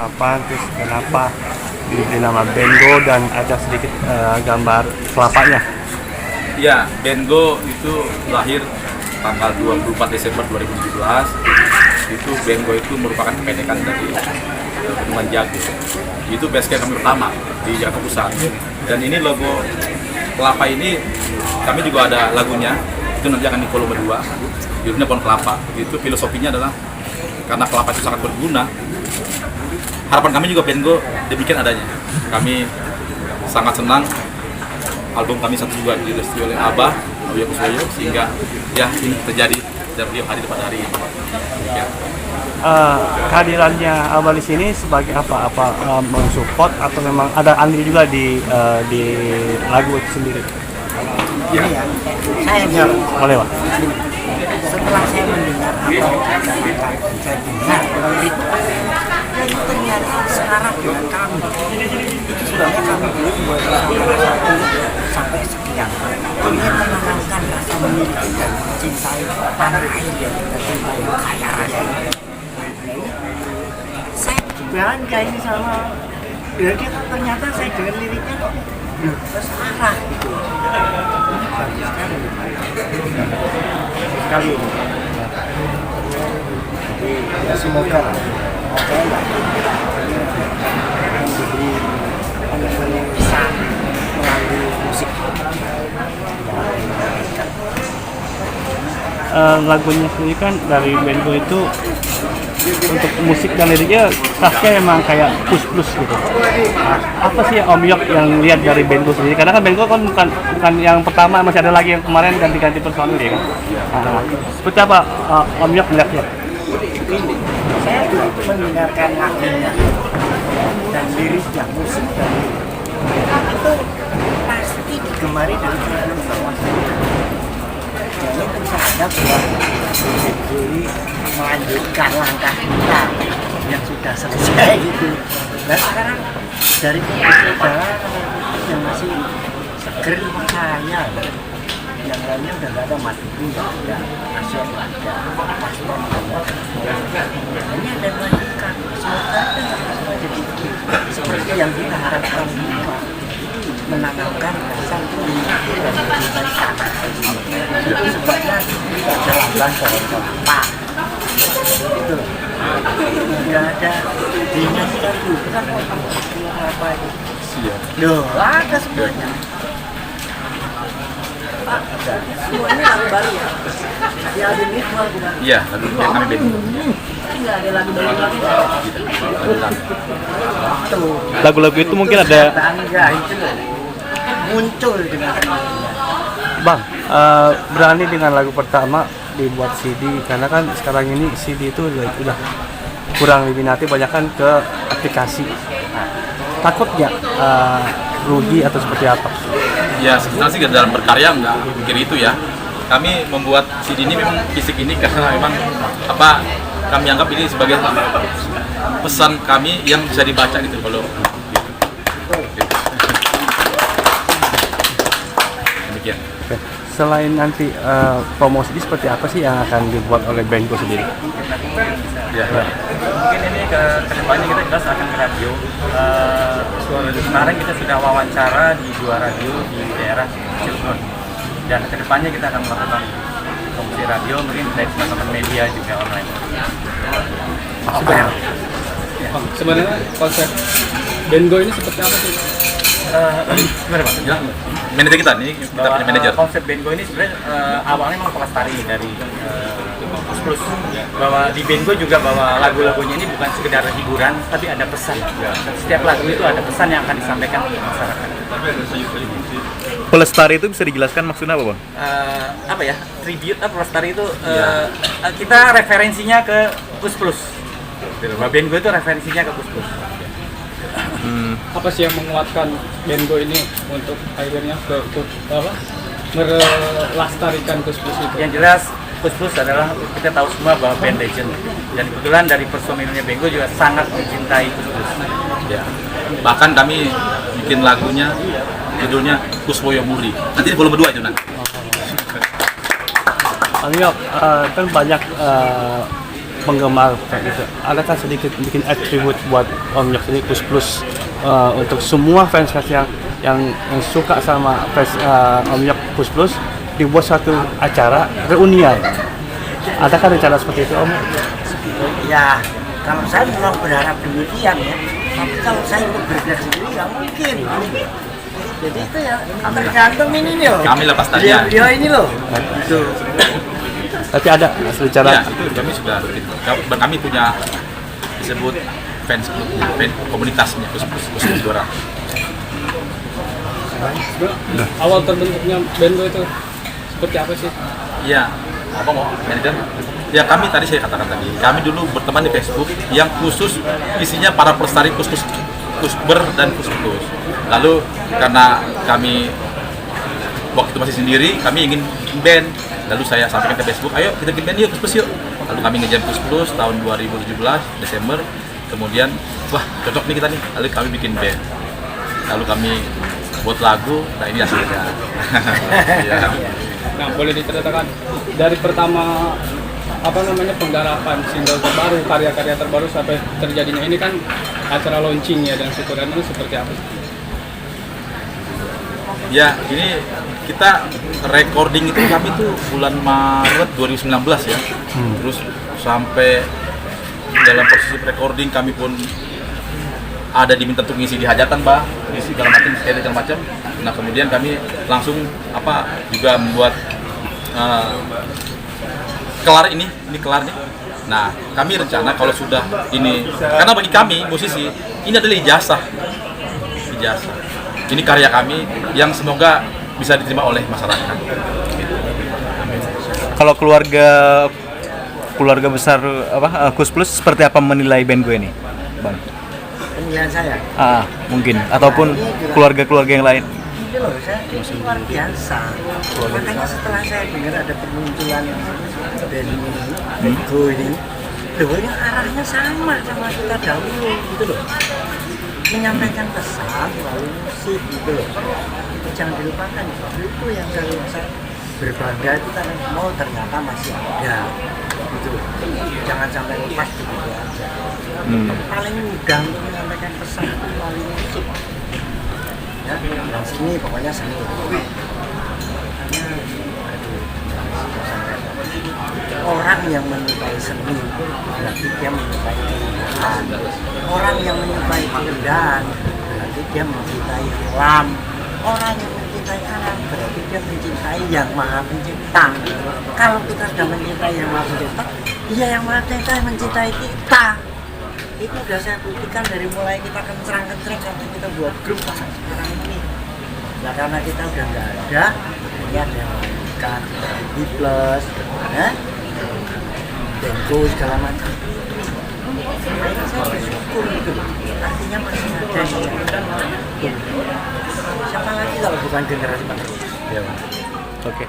kapan, terus kenapa diberi nama Bengo dan ada sedikit gambar kelapanya. Ya, Bengo itu lahir tanggal 24 Desember 2017. Itu Bengo itu merupakan kependekan dari Bendungan Jago. Itu base camp kami pertama di Jakarta Pusat. Dan ini logo kelapa ini kami juga ada lagunya. Itu nanti akan di volume 2. Judulnya Pohon Kelapa. Itu filosofinya adalah karena kelapa itu sangat berguna. Harapan kami juga Bengo demikian adanya. Kami sangat senang album kami satu juga direstui oleh Abah Waluyo Kuswoyo, sehingga ya ini terjadi dan beliau hadir pada hari ini. Ya. Kehadirannya Abah di sini sebagai apa? Mensupport atau memang ada andil juga di lagu itu sendiri? Ya. Saya jawab. Boleh, Pak. Setelah saya mendengar apa yang saya dengar lirik, ternyata sekarang dengan kami itu sebenarnya kami belum buat sampai sekian. Ini menanamkan rasa memiliki dan mencintai tanah air yang kita cintai yang kaya raya. Saya bangga ini sama. Jadi ternyata saya dengar liriknya terserah gitu. Bagus sekali. Sekali ini. Jadi ya semoga lah. Diberi penulisan melalui musik. Lagunya sendiri kan dari Bengo itu untuk musik dan liriknya khasnya emang kayak plus gitu. Apa sih Om Yok yang lihat dari Bengo sendiri? Karena kan Bengo kan bukan yang pertama, masih ada lagi yang kemarin ganti-ganti personil ya kan. Seperti apa Om Yok melihatnya? Saya juga mendengarkan lagunya dan liriknya, musik dan lirik itu pasti digemari dari kalangan bawah. Jadi bisa ada bahwa Benjuri melanjutkan langkah kita yang sudah selesai gitu. Dan sekarang dari saudara yang masih seger saya, yang lainnya udah nggak ada, Maduri nggak ada, Asyik nggak ada, Paspor nggak ada. Ini ada melanjutkan. Semoga jadi seperti yang kita harapkan juga, menanamkan rasa memiliki dan mencintai tanah. Itu sebabnya kita jalan pohon kelapa. Itu tidak ada dinyanyikan juga kan pohon kelapa itu. Loh, ada semuanya. Semuanya lagu baru ya? Ya, ini semua lagu baru. Iya, lagu yang kami Bengo. Nggak ada lagu baru lagi. Lagu-lagu itu mungkin ada. Bangga itu muncul dengan Bang, berani dengan lagu pertama dibuat CD karena kan sekarang ini CD itu udah kurang diminati, banyak kan ke aplikasi. Takut nggak rugi atau seperti apa? Ya sebenarnya sih dalam berkarya nggak pikir itu ya. Kami membuat CD ini memang fisik ini karena memang apa kami anggap ini sebagai pesan kami yang bisa dibaca gitu kalau gitu. Demikian. Oke. Selain nanti promosi ini seperti apa sih yang akan dibuat oleh Bengo sendiri? Ya. Mungkin ini ke depannya kita jelas akan ke radio. Kemarin kita sudah wawancara di 2 radio di daerah Cilegon. Dan ke depannya kita akan melakukan promosi radio, mungkin dari teman-teman media juga online. Apa ya? Sebenarnya konsep Bengo ini seperti apa sih? Gimana Pak? Ya, manajer kita nih, kita punya manajer. Konsep Bengo ini sebenarnya awalnya memang pelestari dari Plus. Bahwa di Bengo juga bahwa lagu-lagunya ini bukan sekedar hiburan, tapi ada pesan. Setiap lagu itu ada pesan yang akan disampaikan ke masyarakat. Pelestari itu bisa dijelaskan maksudnya apa, Bang? Apa ya? Tribute pelestari itu kita referensinya ke Plus. Bengo itu referensinya ke Plus. Apa sih yang menguatkan Bengo ini untuk akhirnya melestarikan Kus-Plus itu? Yang jelas Kus-Plus adalah kita tahu semua bahwa band legend, dan kebetulan dari personilnya Bengo juga sangat mencintai Kus-Plus. Ya. Bahkan kami bikin lagunya judulnya Kuswoyo Muri. Nanti di volume 2 itu nanti. Bang Yok, kan banyak penggemar kayak gitu, adakah sedikit bikin atribut buat Om Yok ini plus untuk semua fans yang suka sama fans Om Yok plus dibuat satu acara reunian? Adakah rencana seperti itu, Om? Ya, kalau saya memang berharap demikian ya. Tapi kalau saya untuk bergerak sendiri nggak mungkin. Jadi itu ya tergantung ini loh. Kami lepas tadi ya. Beliau ini loh. Itu. Tapi ada rencana. Ya, itu kami sudah rutin. Kami punya disebut fans clubnya, fans komunitasnya khusus juara. Awal terbentuknya Bengo itu seperti apa sih? Iya, apa mau manajer? Ya kami tadi saya katakan tadi, kami dulu berteman di Facebook yang khusus isinya para pelestari kusber dan kus-kus. Lalu karena kami waktu itu masih sendiri, kami ingin band. Lalu saya sampaikan ke Facebook, ayo kita bikin band yuk, kus yuk. Lalu kami ngejam kus tahun 2017 Desember. Kemudian, wah cocok nih kita nih. Lalu kami bikin band. Lalu kami buat lagu, nah ini hasilnya. Ya. Nah, boleh diceritakan dari pertama penggarapan single terbaru, karya-karya terbaru sampai terjadinya ini kan acara launchingnya dan syukuran ini seperti apa sih? Ya, ini kita recording itu kami tuh bulan Maret 2019 ya. Terus sampai dalam posisi recording kami pun ada diminta untuk ngisi di hajatan, Mbak, ngisi segala macam. Nah, kemudian kami langsung juga membuat kelar ini kelar nih. Nah, kami rencana kalau sudah ini, karena bagi kami musisi ini adalah ijazah. Ini karya kami yang semoga bisa diterima oleh masyarakat. Kalau keluarga besar Kus Plus seperti apa menilai band gue ini, Bang? Penilaian saya. Mungkin ataupun keluarga-keluarga yang lain. Ini loh, saya luar biasa. Makanya setelah saya dengar ada permunculan band Bengo ini, loh ini arahnya sama kita dahulu gitu loh. Menyampaikan pesan melalui musik gitu loh. Itu jangan dilupakan, itu yang saya berbangga itu karena ternyata masih ada gitu. Jangan sampai lepas begitu aja. Paling mudah untuk menyampaikan pesan itu melalui musik. Ya, dan seni pokoknya seni. Orang yang menyukai seni berarti dia menyukai keindahan. Orang yang menyukai keindahan berarti dia mencintai alam. Orang yang mencintai alam berarti dia mencintai yang maha pencipta. Kalau kita sudah mencintai yang maha pencipta, dia yang maha pencipta mencintai kita. Itu sudah saya buktikan dari mulai kita kencrang-kencrang sampai kita buat grup sampai sekarang ini. Nah, karena kita udah nggak ada, ini ada yang melanjutkan di plus, ya, Bengo segala macam. Saya bersyukur gitu. Artinya masih ada yang siapa lagi kalau bukan generasi penerus. Ya, Pak. Oke.